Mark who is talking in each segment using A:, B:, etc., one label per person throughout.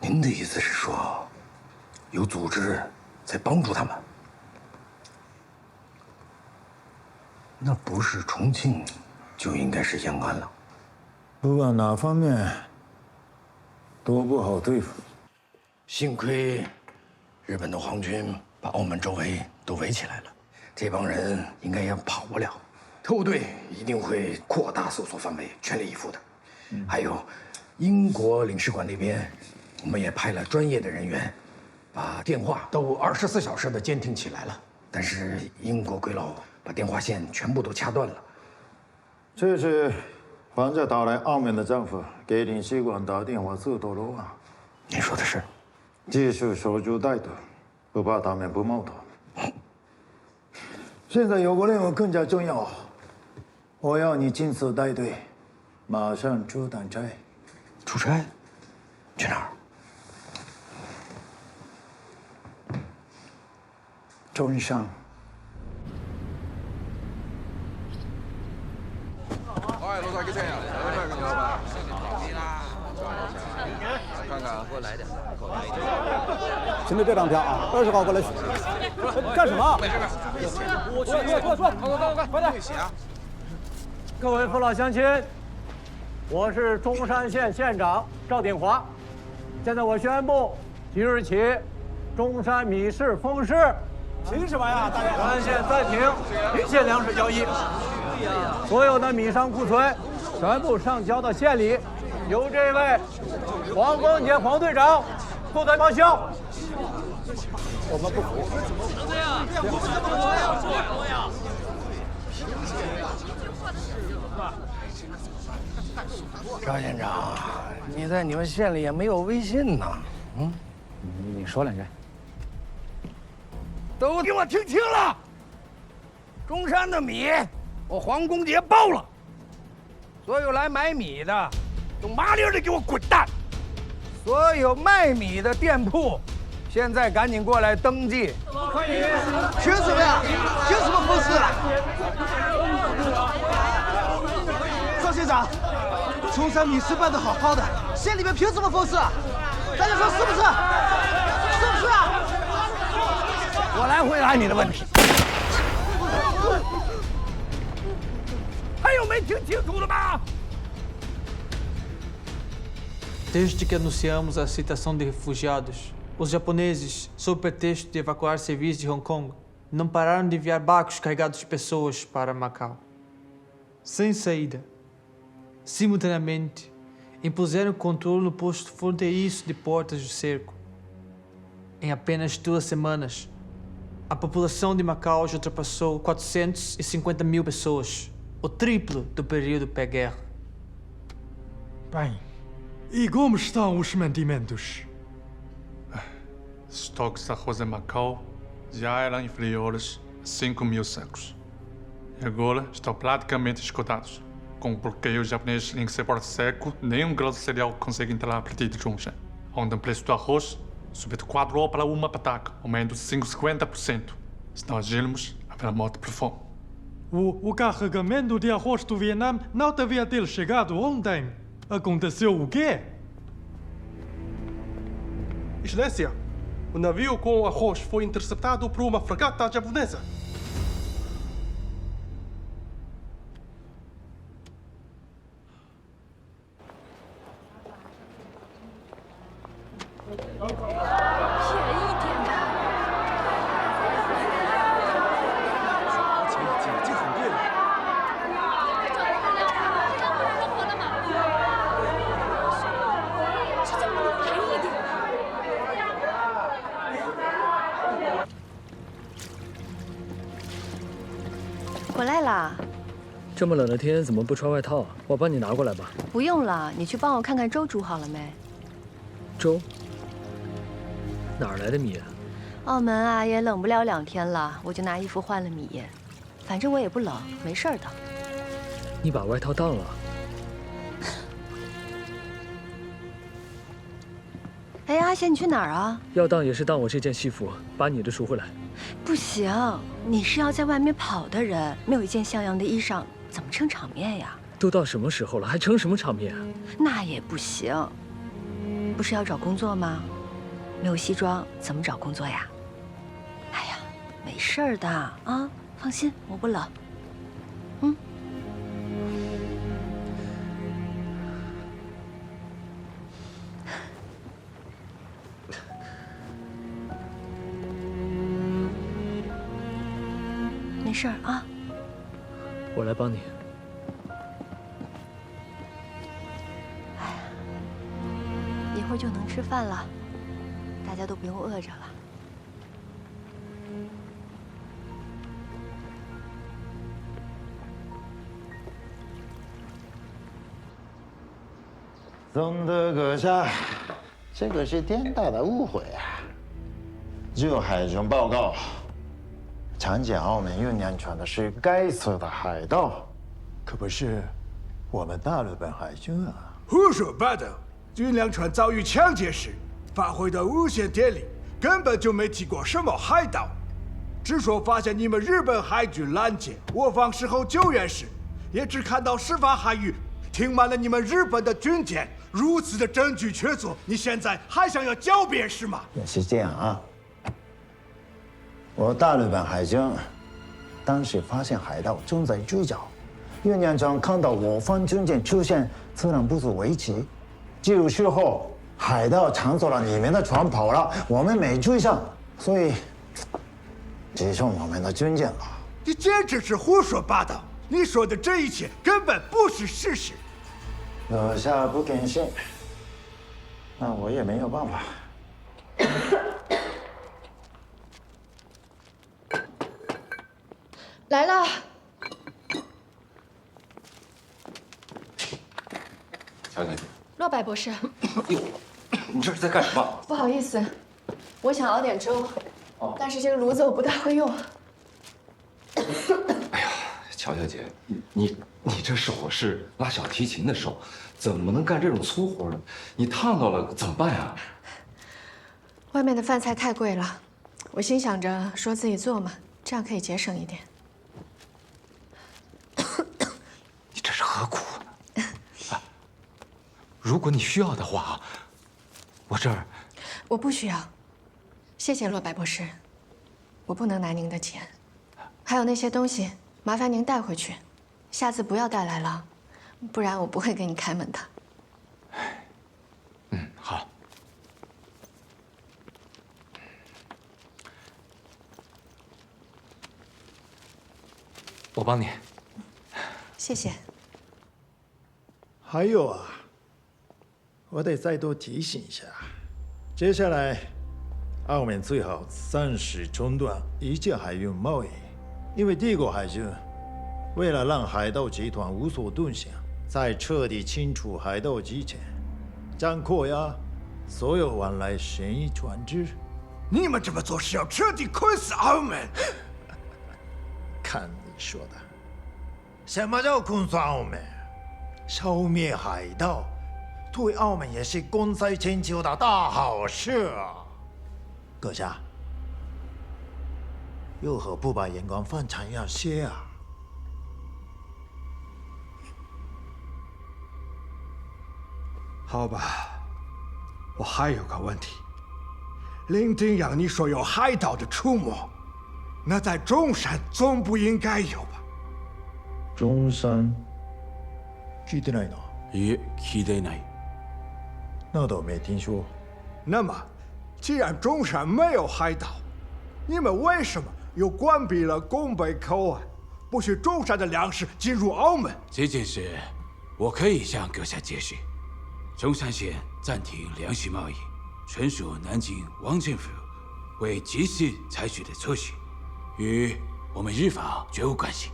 A: 您的意思是说，有组织在帮助他们？那不是重庆，就应该是延安了。
B: 不管哪方面，都不好对付。
A: 幸亏日本的皇军把澳门周围都围起来了，这帮人应该也跑不了。特务队一定会扩大搜索范围，全力以赴的。还有，英国领事馆那边，我们也派了专业的人员，把电话都24小时的监听起来了。但是英国鬼佬把电话线全部都掐断了。
B: 这是还在打来澳门的政府给领事馆打电话自投罗网。
A: 您说的是？
B: 继续守株待兔，不怕他们不冒头。现在有个任务更加重要，我要你亲自带队，马上出趟差。
A: 出差？去哪儿？
B: 中山。
C: 哎，楼上给钱呀？来，给你老板。看看，给我来点。
D: 新的这张票啊，20号过来取。干什么？
C: 没事。
D: 我去，快点！各位父老乡亲，我是中山县县长赵鼎华。现在我宣布，即日起，中山米市封市。凭什么呀，大爷？全县暂停一切粮食交易，所有的米商库存全部上交到县里，由这位黄光杰黄队长负责报销。我们不服。能这样？我们怎么做呀？
A: 赵县长，你在你们县里也没有微信呐？
D: 你说两句。
A: 都给我听清了！中山的米，我黄公杰包了。所有来买米的，都麻利的给我滚蛋！所有卖米的店铺，现在赶紧过来登记。
E: 可以？凭什么呀？凭什么封市？赵县长，中山米市办得好好的，县里面凭什么封市？大家说是不是？是不是啊？
A: 我来回答你的问题。还有没听清楚的吗？
F: Desde que anunciamos a aceitação de refugiados, os japoneses, sob pretexto de evacuar civis de Hong Kong, não pararam de enviar barcos carregados de pessoas para Macau. Sem saída. Simultaneamente, impuseram controle no posto fronteiriço de Portas do Cerco. Em apenas 2 semanas, a população de Macau já ultrapassou 450 mil pessoas, o triplo do período pré-guerra.
G: Bem, e como estão os mantimentos?
H: Estoques de arroz em Macau já eram inferiores a 5.000 sacos. E agora estão praticamente esgotados. Com o bloqueio japonês em Porto Seco, nenhum grão de cereal consegue entrar a partir de Zhongshan, onde o preço do arroz subiu de 4 para 1 pataca, aumento de 50%. Se não agirmos, haverá morte por fome.
G: O carregamento de arroz do Vietnã não devia ter chegado ontem. Aconteceu o quê?
I: Excelência, o navio com o arroz foi interceptado por uma fragata japonesa.
J: “回来啦！
K: 这么冷的天，怎么不穿外套？我帮你拿过来吧。
J: 不用了，你去帮我看看粥煮好了没？
K: 粥？哪儿来的米啊？
J: 澳门啊，也冷不了2天了，我就拿衣服换了米。反正我也不冷，没事的。
K: 你把外套当了？
J: 哎，阿贤，你去哪儿啊？
K: 要当也是当我这件戏服，把你的赎回来。
J: 不行，你是要在外面跑的人，没有一件像样的衣裳，怎么撑场面呀？
K: 都到什么时候了，还撑什么场面啊？
J: 那也不行。不是要找工作吗？没有西装怎么找工作呀？哎呀，没事儿的啊，放心，我不冷。嗯。没事儿啊。
K: 我来帮你。
J: 一会儿就能吃饭了，大家都不用饿着了。
B: 宋德阁下，这个是天大的误会啊！就海军报告，强奸澳门运粮船的是该死的海盗，可不是我们大日本海军啊！
L: 胡说八道！运粮船遭遇抢劫时发挥的无线电力根本就没提过什么海盗，只说发现你们日本海军拦截我方事后救援时，也只看到事发海域停满了你们日本的军舰。如此的证据确凿，你现在还想要狡辩是吗？
B: 也是这样啊。我大日本海军当时发现海盗正在追剿，运粮船看到我方军舰出现，自然不足为奇。记录事后，海盗抢走了你们的船跑了，我们没追上，所以只剩我们的军舰了。
L: 你简直是胡说八道！你说的这一切根本不是事实。
B: 阁下不肯信，那我也没有办法。
J: 来了。
M: 乔小姐，
J: 洛白博士，
M: 哟，你这是在干什么？
J: 不好意思，我想熬点粥，但是这个炉子我不大会用。
M: 哎呀，乔小姐，你这手是拉小提琴的手，怎么能干这种粗活呢？你烫到了怎么办呀？
J: 外面的饭菜太贵了，我心想着说自己做嘛，这样可以节省一点。
M: 你这是何苦呢？啊，如果你需要的话，我这儿……
J: 我不需要，谢谢洛白博士，我不能拿您的钱。还有那些东西，麻烦您带回去，下次不要带来了，不然我不会给你开门的。
M: 嗯，好。我帮你。
J: 谢谢。
B: 还有啊，我得再多提醒一下，接下来澳门最好暂时中断一切海运贸易，因为帝国海军为了让海盗集团无所遁形，在彻底清除海盗之前，将扣押所有往来嫌疑船只。
L: 你们这么做是要彻底困死澳门。
B: 看你说的，什么叫困死澳门？消灭海盗，对澳门也是功在千秋的大好事啊！阁下，为何不把眼光放长远些啊？
L: 好吧，我还有个问题。林丁阳，你说有海盗的出没，那在中山总不应该有吧？
B: 中山，聞いてないな。
N: いえ、聞いていない。
B: 那倒没听说。
L: 那么，既然中山没有海盗，你们为什么又关闭了拱北口岸，不许中山的粮食进入澳门？
N: 这件事，我可以向阁下解释。中山县暂停粮食贸易，纯属南京王政府为及时采取的措施，与我们日方绝无关系。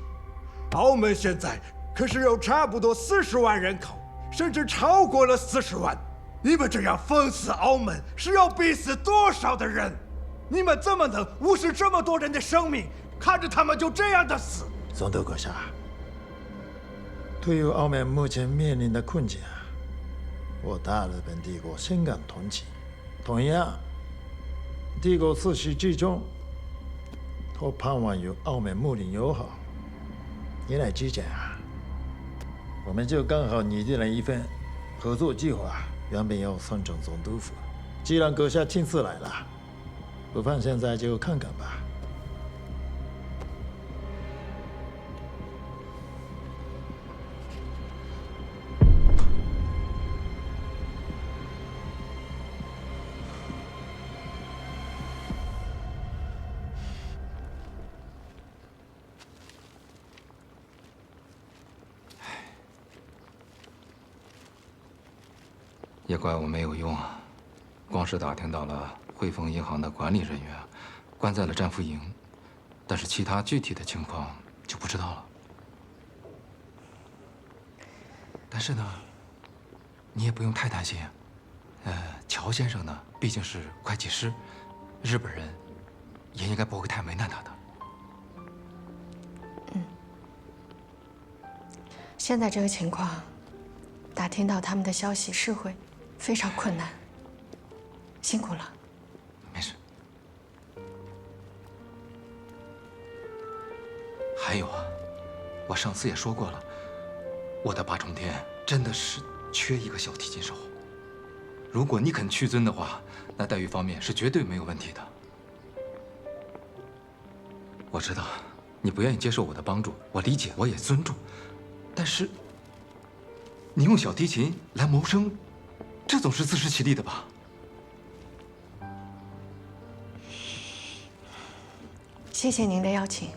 L: 澳门现在可是有差不多40万人口，甚至超过了40万。你们这样封死澳门，是要逼死多少的人？你们怎么能无视这么多人的生命，看着他们就这样的死？
B: 总督阁下，对于澳门目前面临的困境，我大日本帝国深感同情。同样，帝国自始至终都盼望与澳门睦邻友好。你来之前啊，我们就刚好拟定了一份合作计划。原本要送正总督府，既然阁下亲自来了，不妨现在就看看吧。
M: 也怪我没有用啊，光是打听到了汇丰银行的管理人员关在了战俘营，但是其他具体的情况就不知道了。但是呢，你也不用太担心。乔先生呢，毕竟是会计师，日本人也应该不会太为难他的。
J: 现在这个情况，打听到他们的消息是会非常困难。辛苦了。
M: 没事。还有啊，我上次也说过了，我的八重天真的是缺一个小提琴手。如果你肯屈尊的话，那待遇方面是绝对没有问题的。我知道你不愿意接受我的帮助，我理解，我也尊重。但是，你用小提琴来谋生，这总是自食其力的吧？
J: 谢谢您的邀请，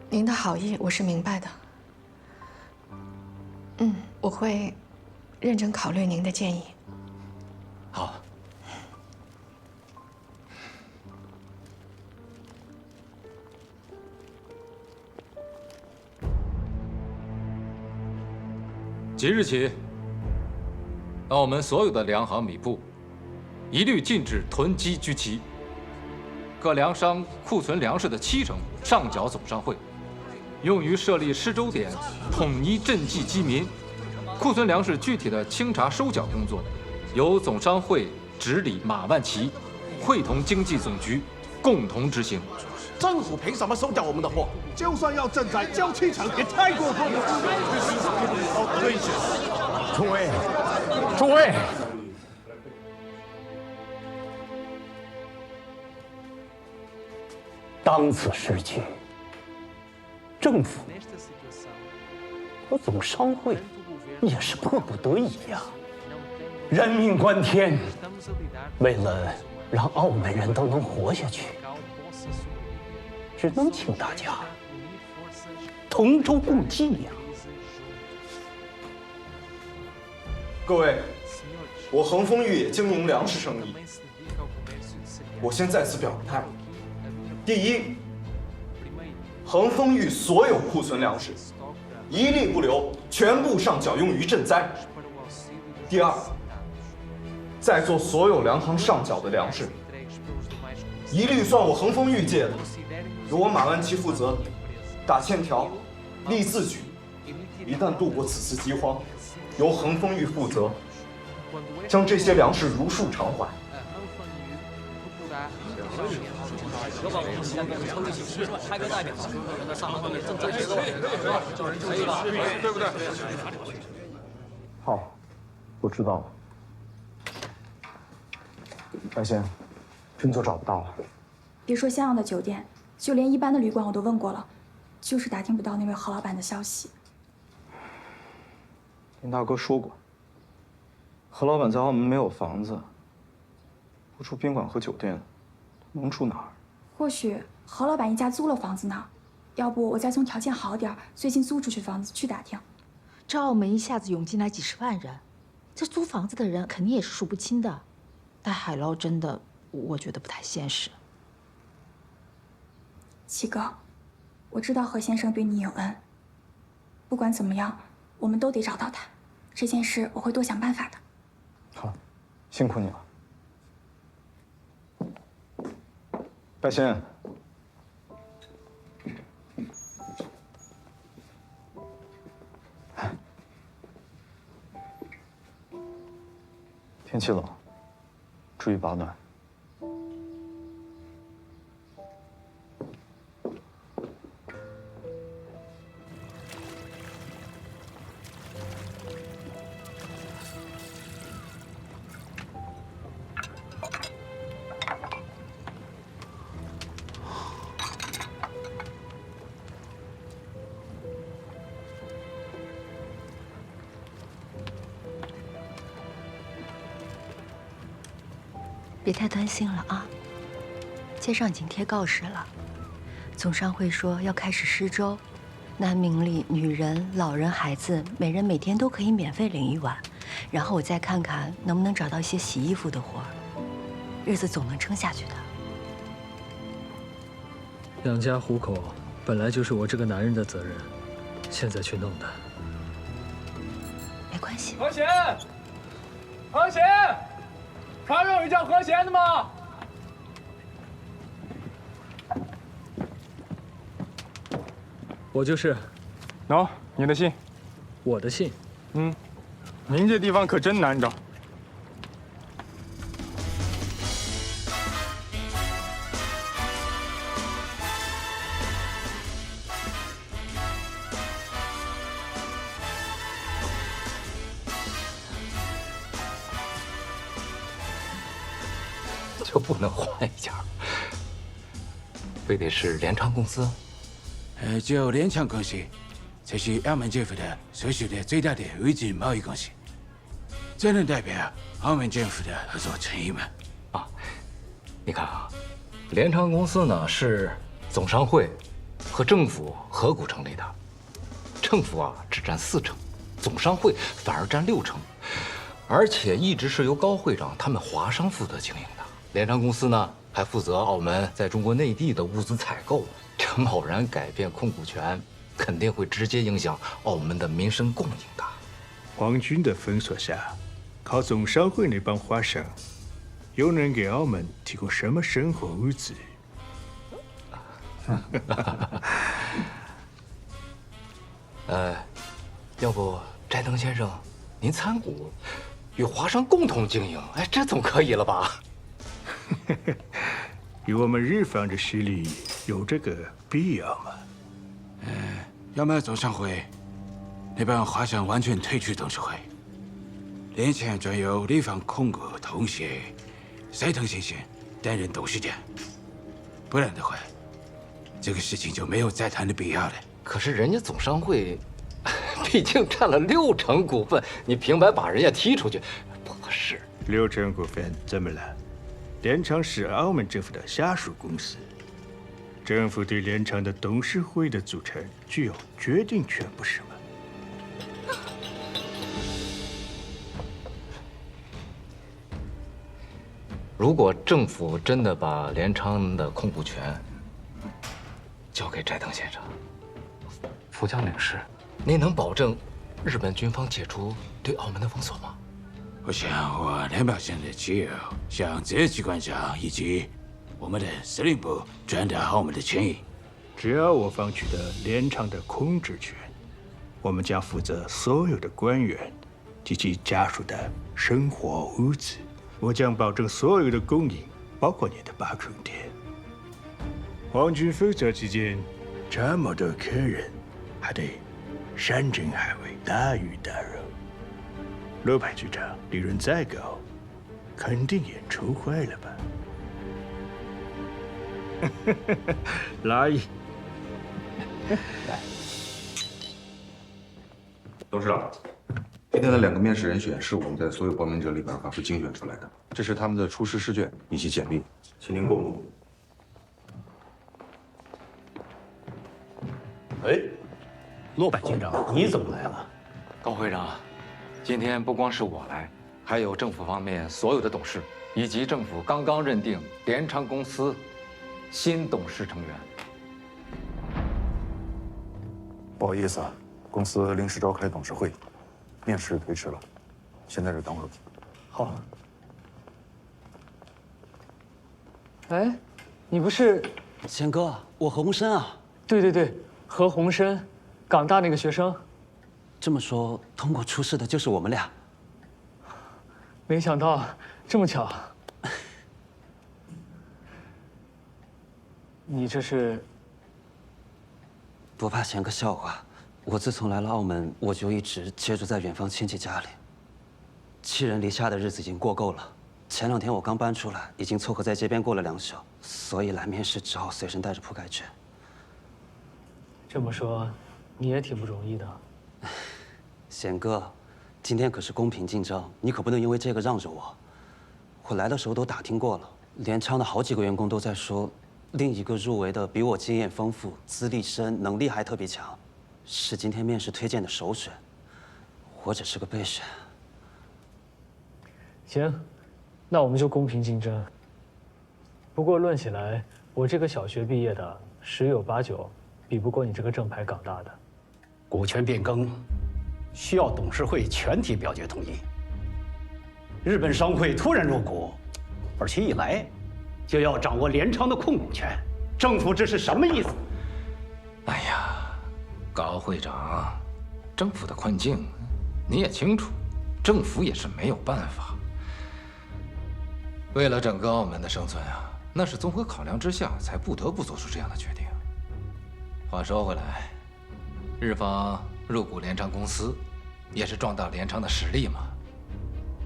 J: 您的好意我是明白的。我会认真考虑您的建议。
M: 好。即日起，澳门所有的粮行米铺一律禁止囤积居奇。各粮商库存粮食的70%上缴总商会，用于设立施粥点，统一赈济饥民。库存粮食具体的清查收缴工作，由总商会执理马万祺会同经济总局共同执行。
E: 政府凭什么收掉我们的货？就算要赈灾，交70%也太过分了。
A: 诸位，诸位，
O: 当此时局，政府和总商会也是迫不得已呀。人命关天，为了让澳门人都能活下去，只能请大家同舟共济呀。
P: 各位，我恒丰裕也经营粮食生意，我先在此表个态。第一，恒丰裕所有库存粮食一粒不留，全部上缴用于赈灾。第二，在座所有粮行上缴的粮食，一律算我恒丰裕借的，由我马万祺负责打欠条、立字据。一旦度过此次饥荒，由恒丰裕负责将这些粮食如数偿还。
Q: 有把我们现在给抽一起开个代表，让他上来也正在学的，可以吧？
C: 对不对？
P: 好，我知道了。白仙，真就找不到了。
R: 别说像样的酒店，就连一般的旅馆我都问过了，就是打听不到那位何老板的消息。
P: 林大哥说过，何老板在澳门没有房子，不住宾馆和酒店，能住哪儿？
R: 或许何老板一家租了房子呢，要不我再从条件好点、最近租出去房子去打听。
S: 这澳门一下子涌进来几10万人，这租房子的人肯定也是数不清的。带海捞真的，我觉得不太现实。
R: 七哥，我知道何先生对你有恩，不管怎么样，我们都得找到他。这件事我会多想办法的。
P: 好，辛苦你了。白仙，天气冷，注意保暖。
T: 别太担心了啊。街上已经贴告示了，总商会说要开始施粥，男明里女人、老人、孩子，每人每天都可以免费领1碗。然后我再看看能不能找到一些洗衣服的活儿，日子总能撑下去的。
K: 养家糊口本来就是我这个男人的责任，现在去弄的。
T: 没关系。
D: 和弦，和弦，船上有叫和弦的吗？
K: 我就是。
U: 喏，你的信。
K: 我的信。
U: 您这地方可真难找。
M: 就不能换一家？非得是联昌公司？
N: 只有联昌公司才是澳门政府的所属的最大的无纸贸易公司，这能代表澳门政府的合作诚意吗？
M: 啊，你看啊，联昌公司呢是总商会和政府合股成立的，政府啊只占4成，总商会反而占6成，而且一直是由高会长他们华商负责经营的。联昌公司呢还负责澳门在中国内地的物资采购，这贸然改变控股权，肯定会直接影响澳门的民生供应的。
L: 皇军的封锁下，靠总商会那帮华商，又能给澳门提供什么生活物资？
M: 要不斋藤先生，您参股，与华商共同经营，哎，这总可以了吧？
L: 以我们日方的实力，有这个必要吗？
N: 要么总商会那帮华商完全退出董事会，联昌转由地方控股同学斋藤先生担任董事长，不然的话，这个事情就没有再谈的必要了。
M: 可是人家总商会毕竟占了6成股份，你平白把人家踢出去，不合适。
L: 6成股份怎么了？联昌是澳门政府的下属公司，政府对联昌的董事会的组成具有决定权，不是吗？
M: 如果政府真的把联昌的控股权交给斋藤先生，福江领事，您能保证日本军方解除对澳门的封锁吗？
N: 我想我能保证的只有向这机关长以及我们的司令部传达澳门的歉意。
L: 只要我方取得联昌的控制权，我们将负责所有的官员及其家属的生活物资。我将保证所有的供应，包括你的八重店。皇军负责期间，这么多客人，还得山珍海味、大鱼大肉。罗排局长利润再高，肯定也愁坏了吧？来，
C: 董事长，今天的2个面试人选是我们在所有报名者里边反复精选出来的，这是他们的出师试卷以及简历，请您过目。
O: 哎，骆柏警长，你怎么来了？
M: 高会长，今天不光是我来，还有政府方面所有的董事，以及政府刚刚认定联昌公司新董事成员。
C: 不好意思啊，公司临时召开董事会，面试推迟了，现在是等会儿。
O: 好。
F: 哎，你不是
O: 贤哥，我何鸿燊啊。
F: 对对对，何鸿燊，港大那个学生。
O: 这么说，通过出事的就是我们俩。
F: 没想到这么巧。你这是？
O: 不怕嫌个笑话，我自从来了澳门，我就一直接住在远方亲戚家里。寄人篱下的日子已经过够了。前2天我刚搬出来，已经凑合在街边过了2宿，所以来面试只好随身带着铺盖去。
F: 这么说，你也挺不容易的。
O: 贤哥，今天可是公平竞争，你可不能因为这个让着我。
H: 我来的时候都打听过了，联昌的好几个员工都在说，另一个入围的比我经验丰富、资历深、能力还特别强，是今天面试推荐的首选。我只是个备选。
K: 行，那我们就公平竞争。不过论起来，我这个小学毕业的，十有八九比不过你这个正牌港大的。
O: 股权变更需要董事会全体表决同意。日本商会突然入股，而且一来就要掌握联昌的控股权，政府这是什么意思？
M: 哎呀，高会长，政府的困境你也清楚，政府也是没有办法。为了整个澳门的生存啊，那是综合考量之下才不得不做出这样的决定。话说回来，日方入股联昌公司，也是壮大联昌的实力嘛。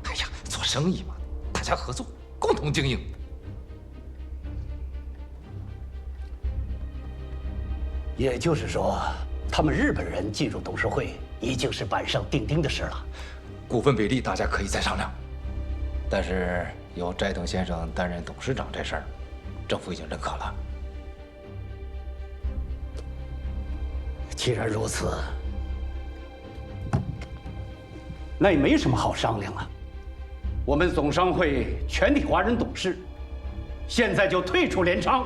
M: 哎呀，做生意嘛，大家合作，共同经营。
O: 也就是说，他们日本人进入董事会已经是板上钉钉的事了。
M: 股份比例大家可以再商量，但是由斋藤先生担任董事长这事儿，政府已经认可了。
O: 既然如此，那也没什么好商量啊。我们总商会全体华人董事，现在就退出联昌。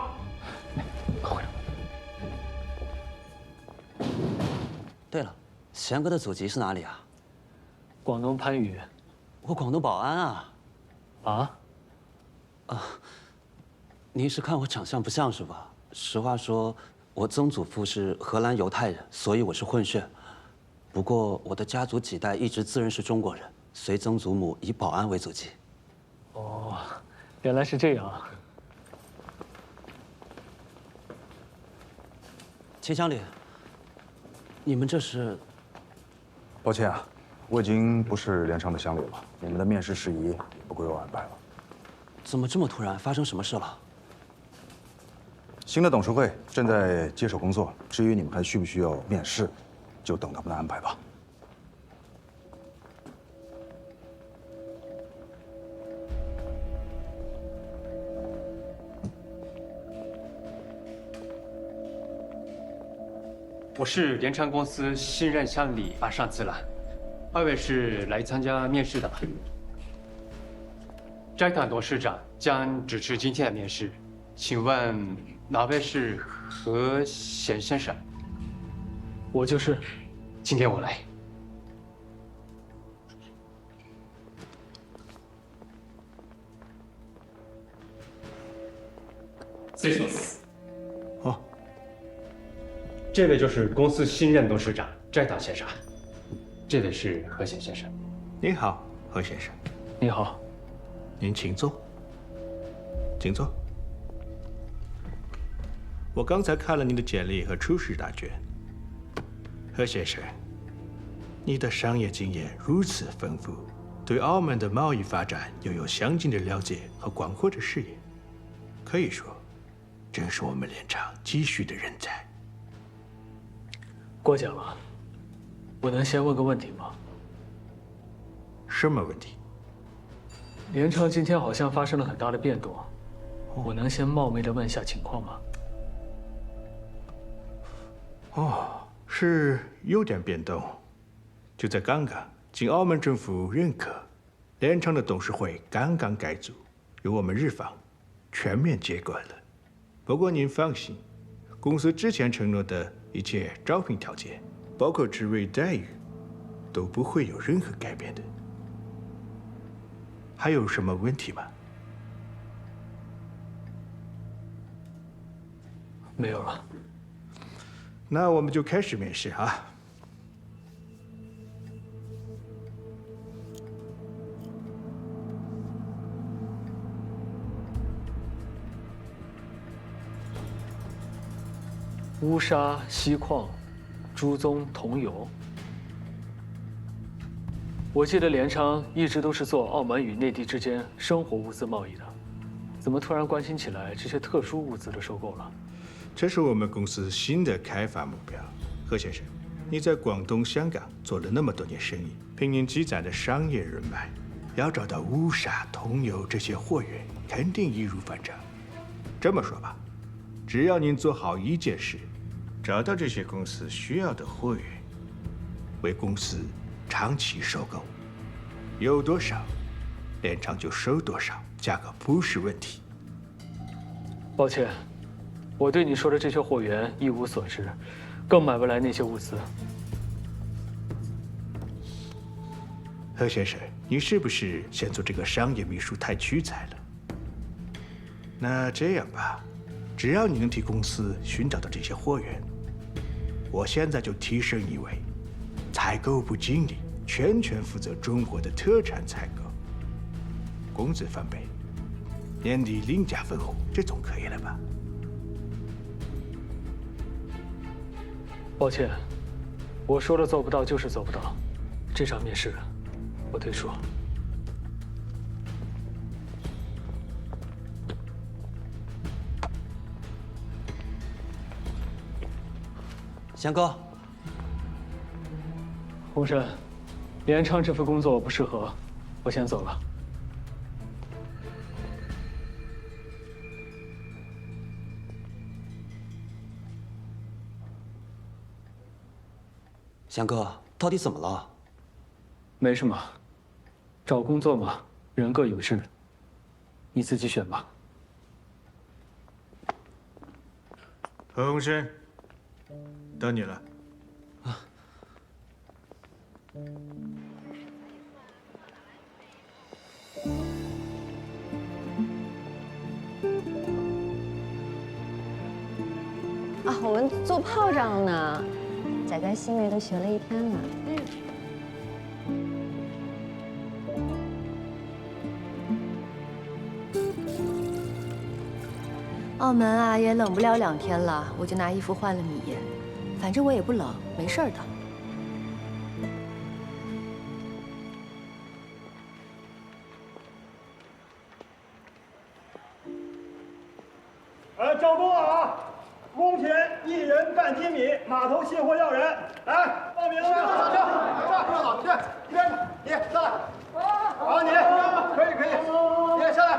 H: 对了，贤哥的祖籍是哪里啊？
K: 广东番禺。
H: 我广东宝安啊。啊？您是看我长相不像是吧？实话说，我曾祖父是荷兰犹太人，所以我是混血。不过我的家族几代一直自认是中国人，随曾祖母以宝安为祖籍。
K: 哦，原来是这样啊。
H: 秦乡里，你们这是？
C: 抱歉啊，我已经不是联昌的乡里了，你们的面试事宜也不归我安排了。
H: 怎么这么突然？发生什么事了？
C: 新的董事会正在接手工作，至于你们还需不需要面试，就等他们的安排吧。
V: 我是联昌公司新任乡里马尚次郎，二位是来参加面试的吧？斋藤董事长将主持今天的面试，请问哪位是何贤先生？
K: 我就是。
V: 今天我来。失礼します。
C: 哦。
V: 这位就是公司新任董事长斋藤先生，这位是何贤先生。
L: 你好，何先生。
K: 你好。
L: 您请坐，请坐。我刚才看了您的简历和初试答卷，何先生，你的商业经验如此丰富，对澳门的贸易发展又有详尽的了解和广阔的视野，可以说，真是我们联昌急需的人才。
K: 过奖了，我能先问个问题吗？
L: 什么问题？
K: 联昌今天好像发生了很大的变动，我能先冒昧的问一下情况吗？
L: 哦，是有点变动。就在刚刚，经澳门政府认可，联昌的董事会刚刚改组，由我们日方全面接管了。不过您放心，公司之前承诺的一切招聘条件，包括职位待遇，都不会有任何改变的。还有什么问题吗？
K: 没有了。
L: 那我们就开始面试啊。
K: 乌沙锡矿，朱宗桐油。我记得联昌一直都是做澳门与内地之间生活物资贸易的，怎么突然关心起来这些特殊物资的收购了？
L: 这是我们公司新的开发目标。何先生，你在广东、香港做了那么多年生意，凭您积攒的商业人脉，要找到乌沙、通油这些货源，肯定易如反掌。这么说吧，只要您做好一件事，找到这些公司需要的货源，为公司长期收购，有多少，连长就收多少，价格不是问题。
K: 抱歉，我对你说的这些货源一无所知，更买不来那些物资。
L: 何先生，你是不是嫌做这个商业秘书太屈才了？那这样吧，只要你能替公司寻找到这些货源，我现在就提升一位采购部经理，全权负责中国的特产采购，工资翻倍，年底另加分红，这总可以了吧？
K: 抱歉，我说了做不到就是做不到，这场面试我退出。
H: 翔哥，
K: 洪深，连昌这份工作我不适合，我先走了。
H: 翔哥，到底怎么了？
K: 没什么，找工作嘛，人各有志，你自己选吧。
B: 何鸿燊，到你了。
G: 啊，我们做炮仗呢，贾干新妹都学了一天了。
T: 澳门啊，也冷不了2天了，我就拿衣服换了米，反正我也不冷，没事的。
D: 招工啊！工钱1人半斤米，码头卸货要人，来报名了。这好，对，一边你上来。好，你可以，你上来。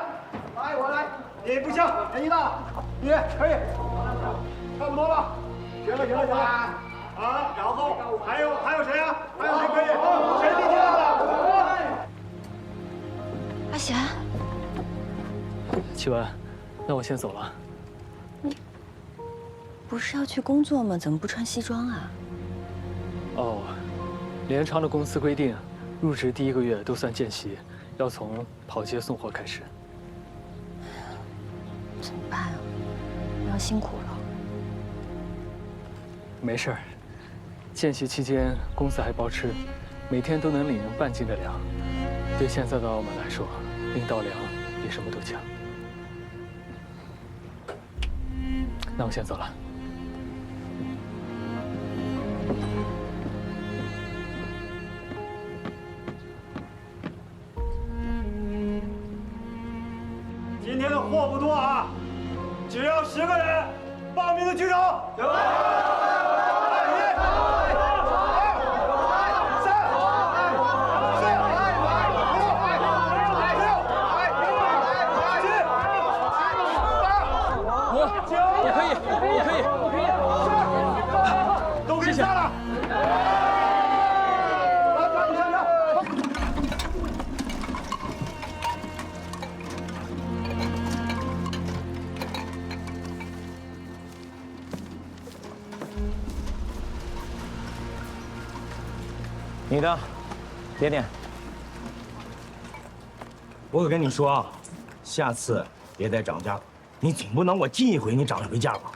D: 来，我来。你不行，年纪大，你可以，差不多了。行了。啊，然后还有谁啊？还有谁可以？谁第几了？
T: 阿贤，
K: 启文，那我先走了。
T: 不是要去工作吗？怎么不穿西装啊？
K: 哦，连昌的公司规定，入职第1个月都算见习，要从跑街送货开始。
T: 怎么办啊？要辛苦了。
K: 没事儿，见习期间公司还包吃，每天都能领人半斤的粮。对现在的澳门来说，领到粮比什么都强。那我先走了。
D: 今天的货不多啊，只要10个人，报名的举手。有。
F: 我可以。
D: 都给你下了。
O: 你的，点点。我可跟你说啊，下次别再涨价了。你总不能我进一回你涨一回价吧？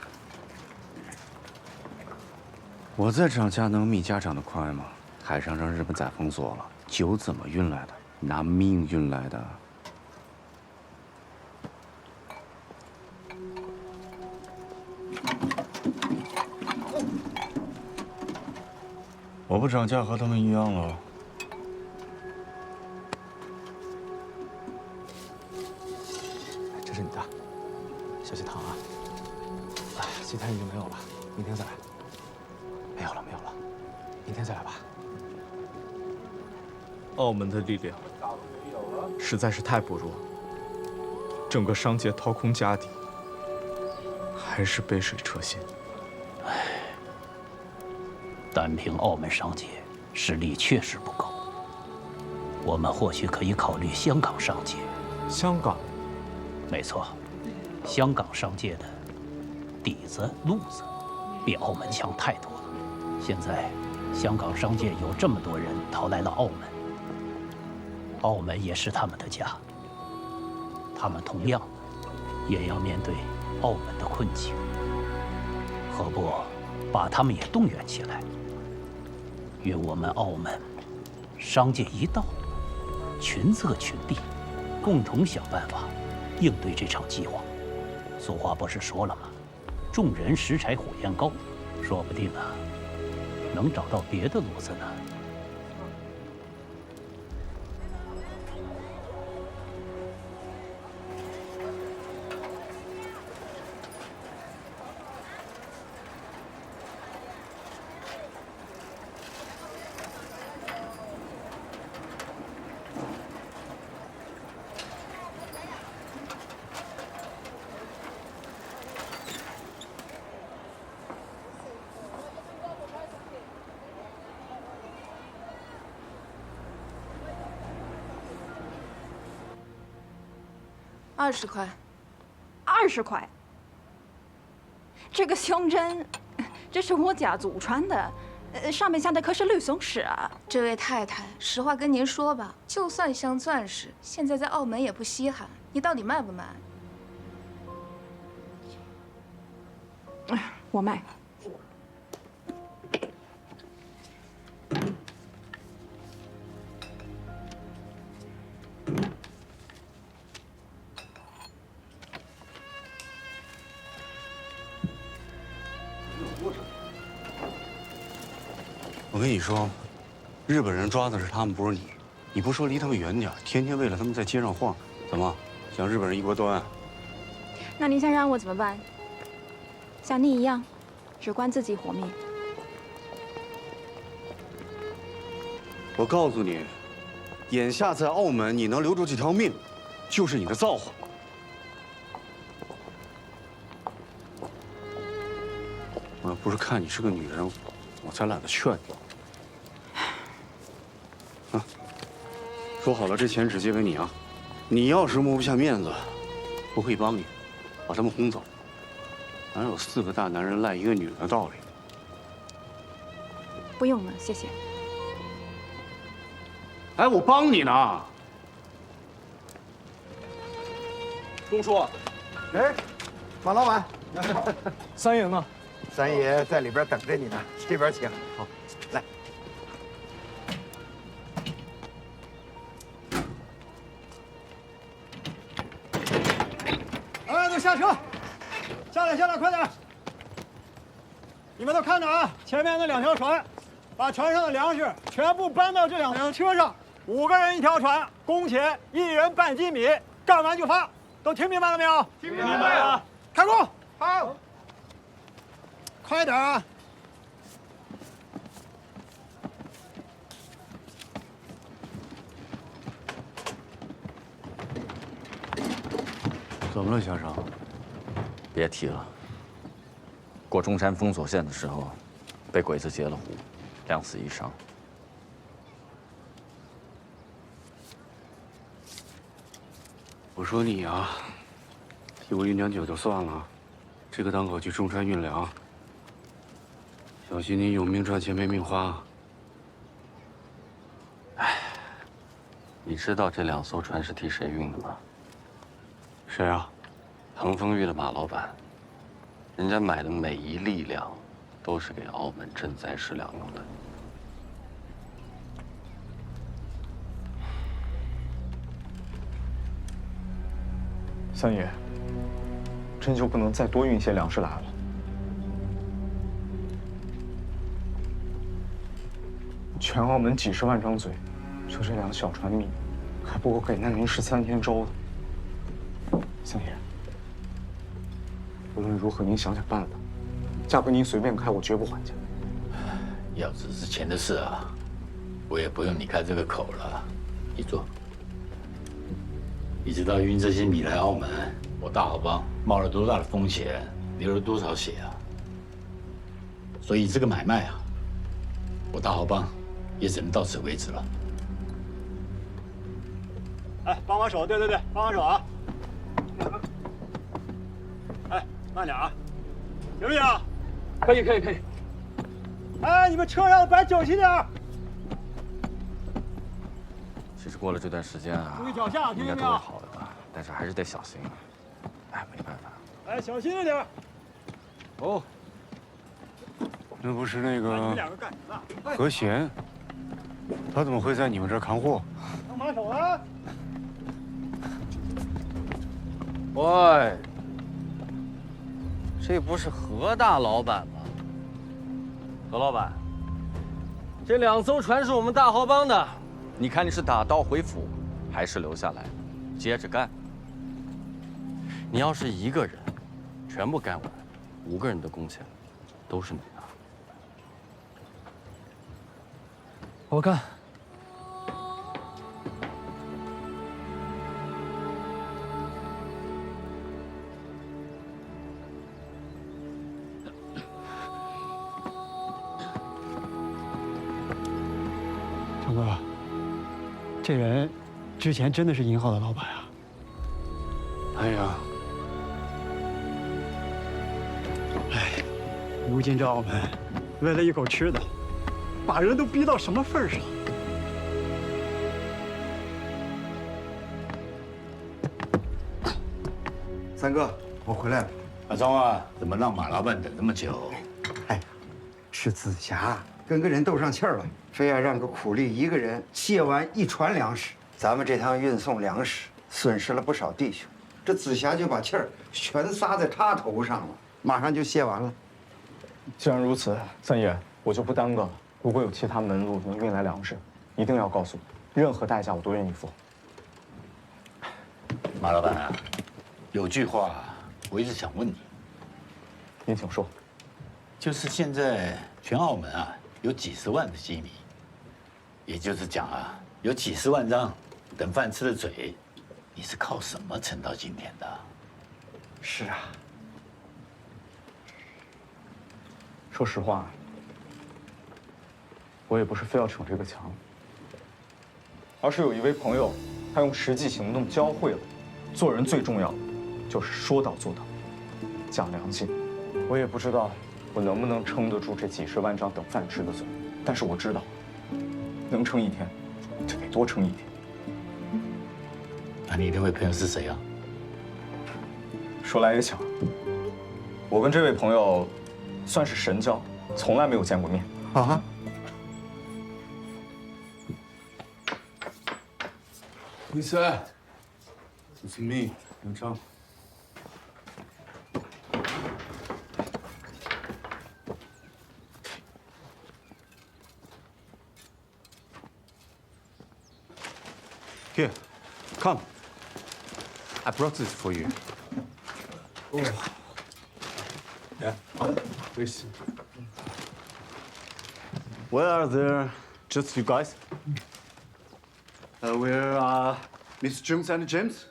C: 我再涨价能米价涨得快吗？海上让日本仔封锁了，酒怎么运来的？拿命运来的。我不涨价和他们一样了。
I: 这是你的，小心烫啊！哎，今天已经没有了，明天再来。没有了，明天再来吧。
U: 澳门的力量实在是太薄弱，整个商界掏空家底，还是杯水车薪。
O: 单凭澳门商界实力确实不够，我们或许可以考虑香港商界。
U: 香港？
O: 没错，香港商界的底子路子比澳门强太多了。现在香港商界有这么多人逃来了澳门，澳门也是他们的家，他们同样也要面对澳门的困境，何不把他们也动员起来？与我们澳门商界一道，群策群力，共同想办法应对这场饥荒。俗话不是说了吗？众人拾柴火焰高，说不定啊，能找到别的路子呢。
E: 20块
R: ，20块。这个胸针，这是我家祖传的，上面镶的可是绿松石啊。
E: 这位太太，实话跟您说吧，就算镶钻石，现在在澳门也不稀罕。你到底卖不卖？
R: 我卖。
C: 我跟你说，日本人抓的是他们，不是你。你不说离他们远点，天天为了他们在街上晃，怎么想日本人一锅端？
R: 那你想让我怎么办？像你一样，只管自己活命。
C: 我告诉你，眼下在澳门，你能留住这条命，就是你的造化。我要不是看你是个女人，我才懒得劝你。啊，说好了，这钱只借给你啊！你要是抹不下面子，我可以帮你，把他们轰走。哪有4个大男人赖一个女人的道理？
R: 不用了，谢谢。
C: 哎，我帮你呢。
L: 钟叔，哎，马老板，
U: 三爷呢？
L: 三爷在里边等着你呢，这边请。好，来。
D: 哎，都下车，下来，快点！你们都看着啊，前面那2条船，把船上的粮食全部搬到这2辆车上，5个人1条船，工钱1人半斤米，干完就发。都听明白了没有？听明白了。开工！好。快点啊！
C: 怎么了，先生？
J: 别提了。过中山封锁线的时候，被鬼子截了胡，2死1伤。
C: 我说你啊，替我运点酒就算了，这个档口去中山运粮，小心你有命赚钱没命花。
J: 哎，你知道这2艘船是替谁运的吗？
C: 谁啊？
J: 腾风裕的马老板，人家买的每一粒粮，都是给澳门赈灾食粮用的。
U: 三爷，真就不能再多运些粮食来了？全澳门几10万张嘴，就这2小船米，还不够给难民13天粥的。三爷，无论如何您想想办法，价格您随便开，我绝不还价。
W: 要只是钱的事啊，我也不用你开这个口了。你坐。你知道运这些米来澳门，我大好帮冒了多大的风险，流了多少血啊？所以这个买卖啊，我大好帮也只能到此为止了。
A: 哎，帮帮手，对，帮帮手啊！哎，慢点啊，行不行？
K: 可以。
A: 哎，你们车上摆整齐点。
J: 其实过了这段时间啊，
A: 注意脚下，听
J: 应该
A: 见没有？
J: 都会好的，但是还是得小心。哎，没办法。
A: 哎，小心着点。
C: 哦，那不是那个
A: 两个干什么？
C: 何贤，他怎么会在你们这儿看货？
A: 当马手啊！
J: 喂，这不是何大老板吗？何老板，这2艘船是我们大豪帮的，你看你是打道回府，还是留下来接着干？你要是一个人，全部干完，5个人的工钱都是你的。
K: 我干。
Q: 成哥，这人之前真的是银号的老板啊！
C: 哎呀，
Q: 哎，如今这澳门，为了一口吃的，把人都逼到什么份上？
S: 三哥，我回来了。
W: 阿忠啊，怎么让马老板等那么久？
S: 哎，是紫霞跟个人斗上气儿了，非要让个苦力一个人卸完1船粮食。咱们这趟运送粮食损失了不少弟兄，这紫霞就把气儿全撒在他头上了，马上就卸完了。
U: 既然如此，三爷，我就不耽搁了。如果有其他门路能运来粮食，一定要告诉我，任何代价我都愿意付。
W: 马老板啊，有句话我一直想问你，
U: 您请说。
W: 就是现在全澳门啊有几十万的基民，也就是讲啊有几十万张等饭吃的嘴，你是靠什么撑到今天的？
S: 是啊，
U: 说实话，我也不是非要逞这个强，而是有一位朋友，他用实际行动教会了，做人最重要的就是说到做到，讲良心。我也不知道我能不能撑得住这几十万张等饭吃的嘴，但是我知道，能撑一天，就得多撑一天。
W: 那你那位朋友是谁啊？
U: 说来也巧，我跟这位朋友算是神交，从来没有见过面。
S: 啊？
N: Lisa, it's me, 杨昌。
P: Here, come. I brought this for you.
N: Oh. Yeah, please.
P: Where are there just you guys?
N: Where are Miss James and James?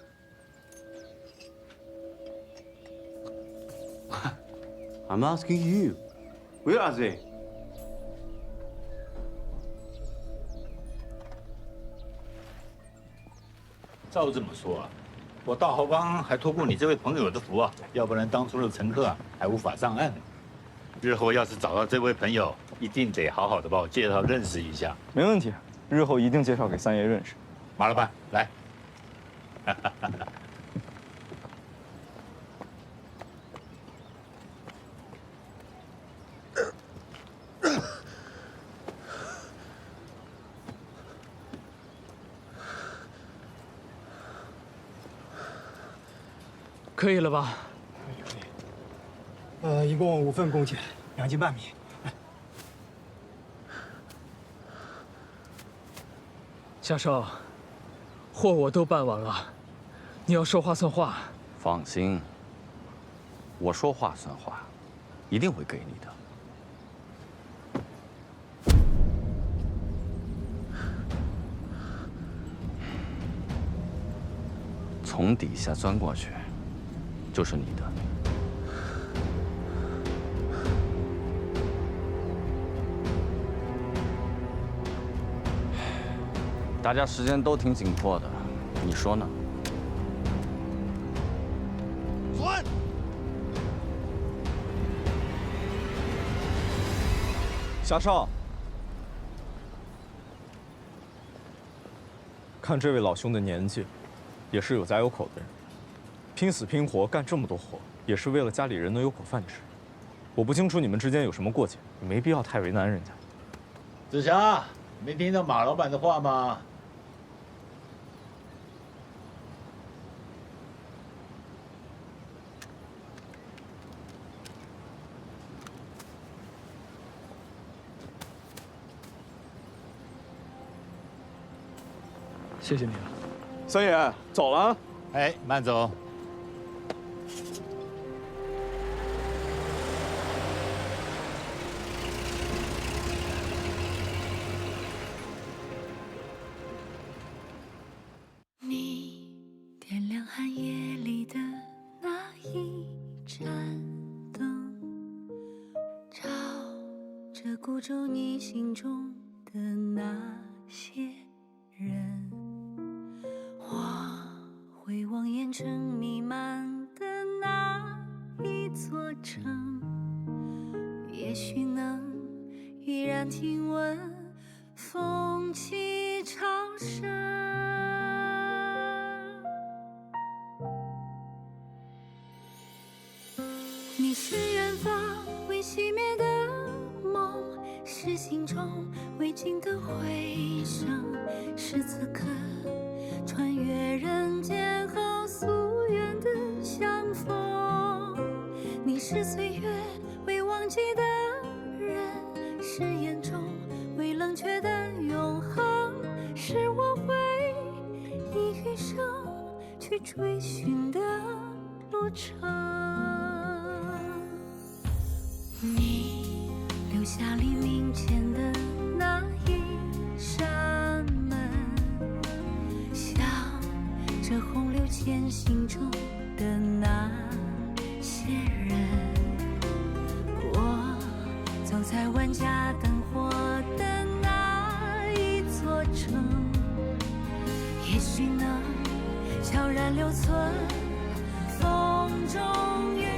P: I'm asking you. Where are they?
W: 照这么说啊，我大豪帮还托过你这位朋友的福啊，要不然当初的乘客啊还无法上岸呢。日后要是找到这位朋友，一定得好好的把我介绍认识一下。
U: 没问题，日后一定介绍给三爷认识。
W: 马老板，来。
K: 可以了吧？
Q: 一共5份工钱，2斤半米。
K: 夏少，货我都办完了，你要说话算话。
J: 放心，我说话算话，一定会给你的。从底下钻过去，就是你的。大家时间都挺紧迫的，你说呢？
B: 钻！
P: 夏少，看这位老兄的年纪，也是有家有口的人，拼死拼活干这么多活，也是为了家里人能有口饭吃。我不清楚你们之间有什么过节，没必要太为难人家。
W: 子霞，没听到马老板的话吗？
K: 谢谢你了，
P: 三爷，走了。
W: 哎，慢走。
H: 你点亮寒夜里的那一盏灯，照着孤舟你心中的那些人。我会望烟尘弥漫的那一座城，也许能依然听闻风起潮声。你是远方未熄灭的梦，是心中未尽的回声，是此刻穿越人间后夙愿的相逢。你是岁月未忘记的人，是眼中未冷却的永恒，是我会以余生去追寻的路程。你留下黎明前的那一扇门，像这洪流前行中的那些人。我走在万家灯火的那一座城，也许能悄然留存风中月